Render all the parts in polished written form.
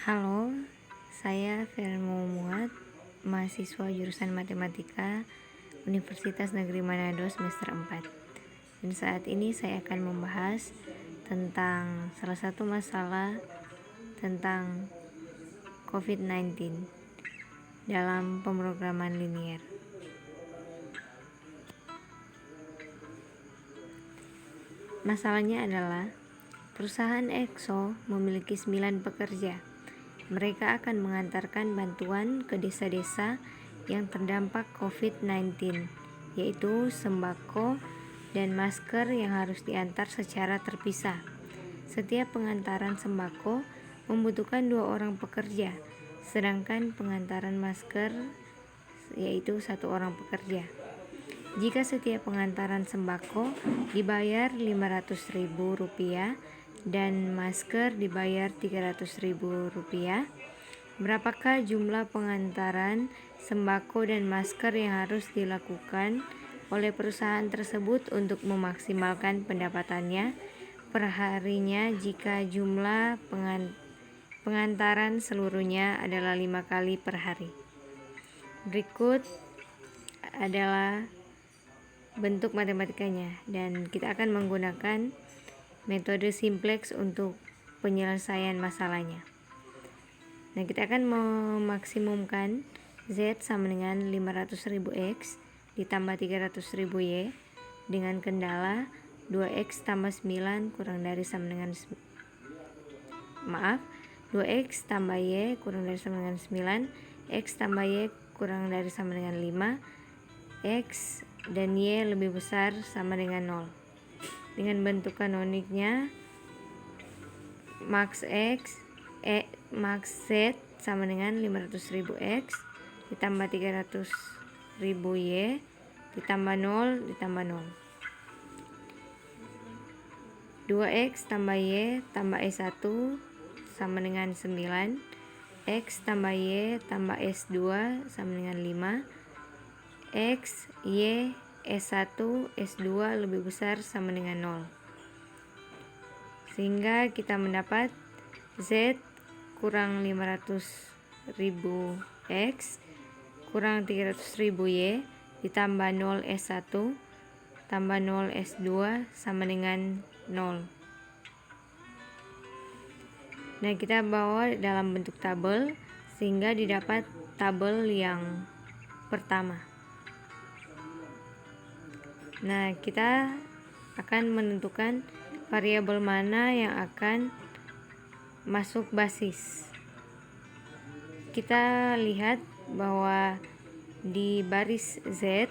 Halo, saya Vermo Muat, mahasiswa jurusan Matematika Universitas Negeri Manado semester 4. Dan saat ini saya akan membahas tentang salah satu masalah tentang COVID-19 dalam pemrograman linier. Masalahnya adalah perusahaan EXO memiliki 9 pekerja. Mereka akan mengantarkan bantuan ke desa-desa yang terdampak COVID-19, yaitu sembako dan masker yang harus diantar secara terpisah. Setiap pengantaran sembako membutuhkan 2 orang pekerja, sedangkan pengantaran masker yaitu 1 orang pekerja. Jika setiap pengantaran sembako dibayar Rp500.000 dan masker dibayar Rp300.000, berapakah jumlah pengantaran sembako dan masker yang harus dilakukan oleh perusahaan tersebut untuk memaksimalkan pendapatannya per harinya jika jumlah pengantaran seluruhnya adalah 5 kali per hari? Berikut adalah bentuk matematikanya, dan kita akan menggunakan metode simplex untuk penyelesaian masalahnya. Nah, kita akan memaksimumkan Z sama dengan 500.000 X ditambah 300.000 Y dengan kendala 2X tambah 9 kurang dari sama dengan 2X tambah Y kurang dari sama dengan 9, X tambah Y kurang dari sama dengan 5, X dan Y lebih besar sama dengan 0. Dengan bentuk kanoniknya, max Z sama dengan 500.000 X ditambah 300.000 Y ditambah 0 ditambah 0. 2X tambah Y tambah S1 sama dengan 9, X tambah Y tambah S2 sama dengan 5, X, Y, S1, S2 lebih besar sama dengan 0. Sehingga kita mendapat Z kurang 500.000 X kurang 300.000 Y ditambah 0 S1 tambah 0 S2 sama dengan 0. Nah, kita bawa dalam bentuk tabel sehingga didapat tabel yang pertama. Nah, kita akan menentukan variabel mana yang akan masuk basis. Kita lihat bahwa di baris Z,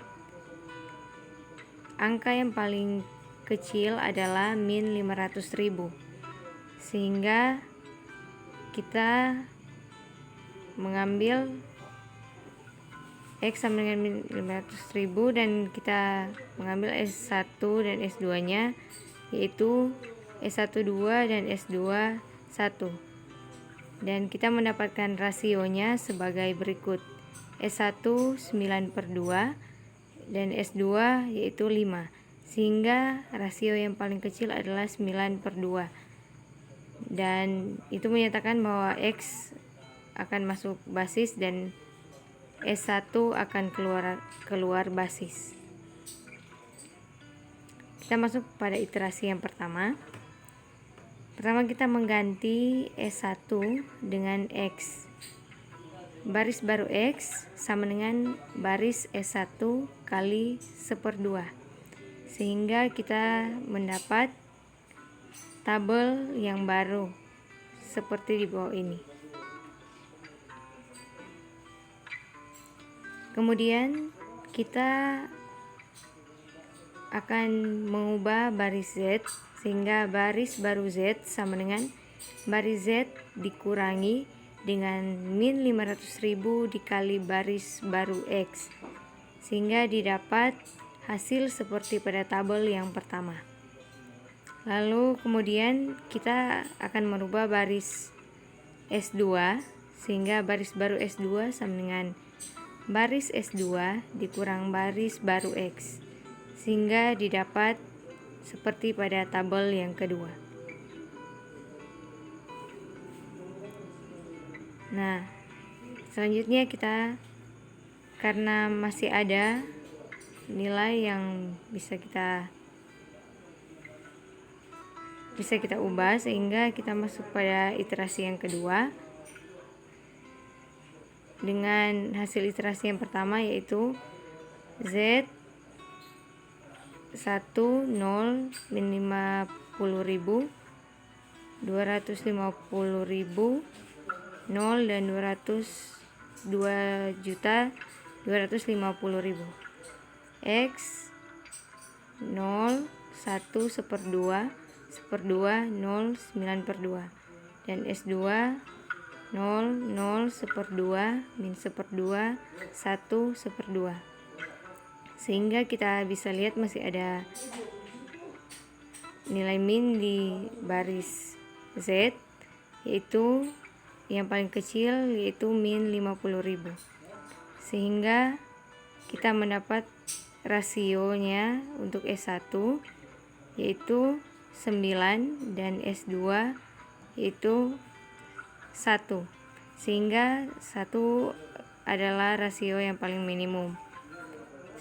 angka yang paling kecil adalah min 500.000, sehingga kita mengambil X sama dengan 500.000 dan kita mengambil S1 dan S2 nya, yaitu S12 dan S2 1, dan kita mendapatkan rasionya sebagai berikut: S1 9/2 dan S2 yaitu 5, sehingga rasio yang paling kecil adalah 9/2, dan itu menyatakan bahwa X akan masuk basis dan S1 akan keluar basis. Kita masuk pada iterasi yang pertama. Pertama, kita mengganti S1 dengan X. Baris baru X sama dengan baris S1 kali 1/2, sehingga kita mendapat tabel yang baru seperti di bawah ini. Kemudian kita akan mengubah baris Z sehingga baris baru Z sama dengan baris Z dikurangi dengan min 500.000 dikali baris baru X, sehingga didapat hasil seperti pada tabel yang pertama. Lalu kemudian kita akan merubah baris S2 sehingga baris baru S2 sama dengan baris S2 dikurang baris baru X, sehingga didapat seperti pada tabel yang kedua. Nah, selanjutnya kita, karena masih ada nilai yang bisa kita ubah, sehingga kita masuk pada iterasi yang kedua dengan hasil iterasi yang pertama, yaitu Z 1 0 min 50.000, 250.000, 0 dan 202.250.000. X 0 1 1/2, 1/2, 0 9/2, dan S2 0 0 1/2, min 1/2, 1 1/2. Sehingga kita bisa lihat masih ada nilai min di baris Z, yaitu yang paling kecil, yaitu min 50.000. Sehingga kita mendapat rasionya untuk S1 yaitu 9 dan S2 yaitu 1, sehingga 1 adalah rasio yang paling minimum,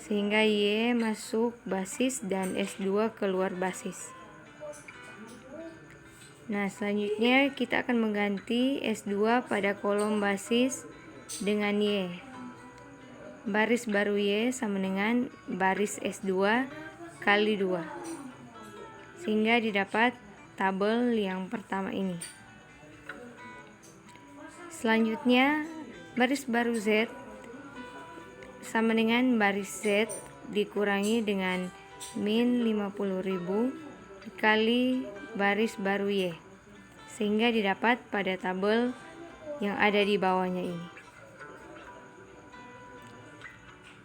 sehingga Y masuk basis dan S2 keluar basis. Nah, selanjutnya kita akan mengganti S2 pada kolom basis dengan Y. Baris baru Y sama dengan baris S2 kali 2, sehingga didapat tabel yang pertama ini. Selanjutnya, baris baru Z sama dengan baris Z dikurangi dengan min 50.000 dikali baris baru Y, sehingga didapat pada tabel yang ada di bawahnya ini.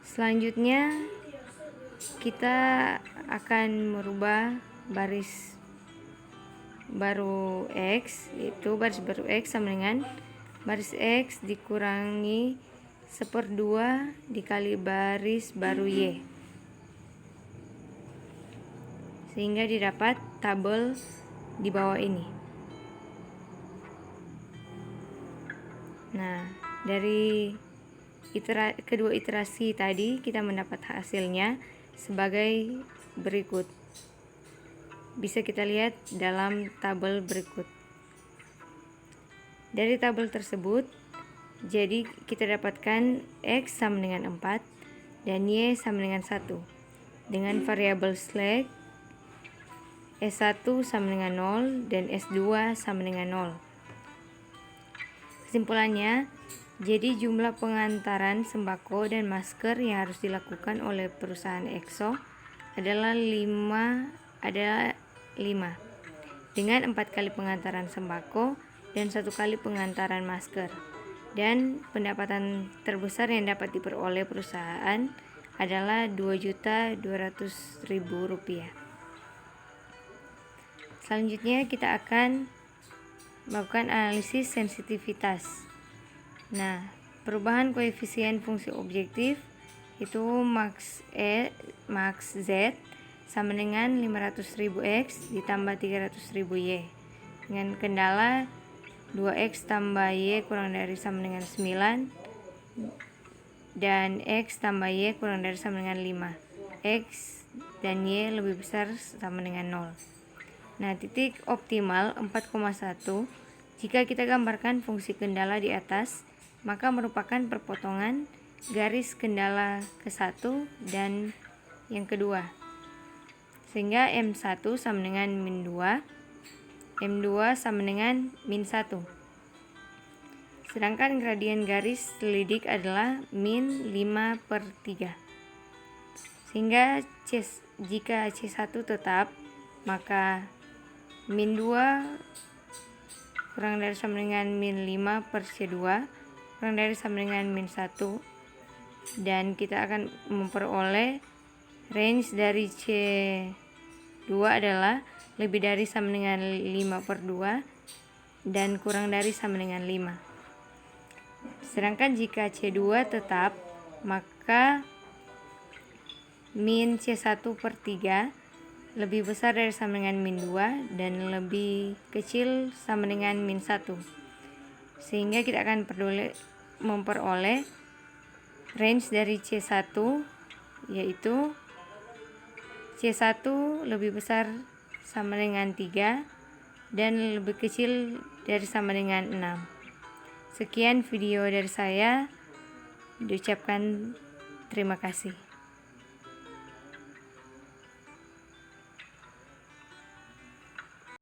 Selanjutnya, kita akan merubah baris baru X, yaitu baris baru X sama dengan baris X dikurangi 1/2 dikali baris baru Y, sehingga didapat tabel di bawah ini. Nah, dari kedua iterasi tadi kita mendapat hasilnya sebagai berikut. Bisa kita lihat dalam tabel berikut. Dari tabel tersebut, jadi kita dapatkan X sama dengan 4 dan Y sama dengan 1. Dengan variabel slack, S1 sama dengan 0 dan S2 sama dengan 0. Kesimpulannya, jadi jumlah pengantaran sembako dan masker yang harus dilakukan oleh perusahaan EXO adalah 5, dengan 4 kali pengantaran sembako dan 1 kali pengantaran masker. Dan pendapatan terbesar yang dapat diperoleh perusahaan adalah Rp2.200.000. Selanjutnya kita akan melakukan analisis sensitivitas. Nah, perubahan koefisien fungsi objektif itu max Z sama dengan 500.000 X ditambah 300.000 Y dengan kendala 2X tambah Y kurang dari sama dengan 9 dan X tambah Y kurang dari sama dengan 5. X dan Y lebih besar sama dengan 0. Nah, titik optimal 4,1 jika kita gambarkan fungsi kendala di atas, maka merupakan perpotongan garis kendala ke-1 dan yang kedua, sehingga M1 sama dengan min 2, M2 sama dengan min 1. Sedangkan gradien garis selidik adalah min 5/3. Sehingga jika C1 tetap, maka min 2 kurang dari sama dengan min 5/C2 kurang dari sama dengan min 1, dan kita akan memperoleh range dari C2 adalah lebih dari sama dengan 5/2 dan kurang dari sama dengan 5. Sedangkan jika C2 tetap, maka min C1/3 lebih besar dari sama dengan min 2 dan lebih kecil sama dengan min 1. sehingga kita akan memperoleh range dari C1, yaitu C1 lebih besar sama dengan 3 dan lebih kecil dari sama dengan 6. Sekian video dari saya. Diucapkan terima kasih.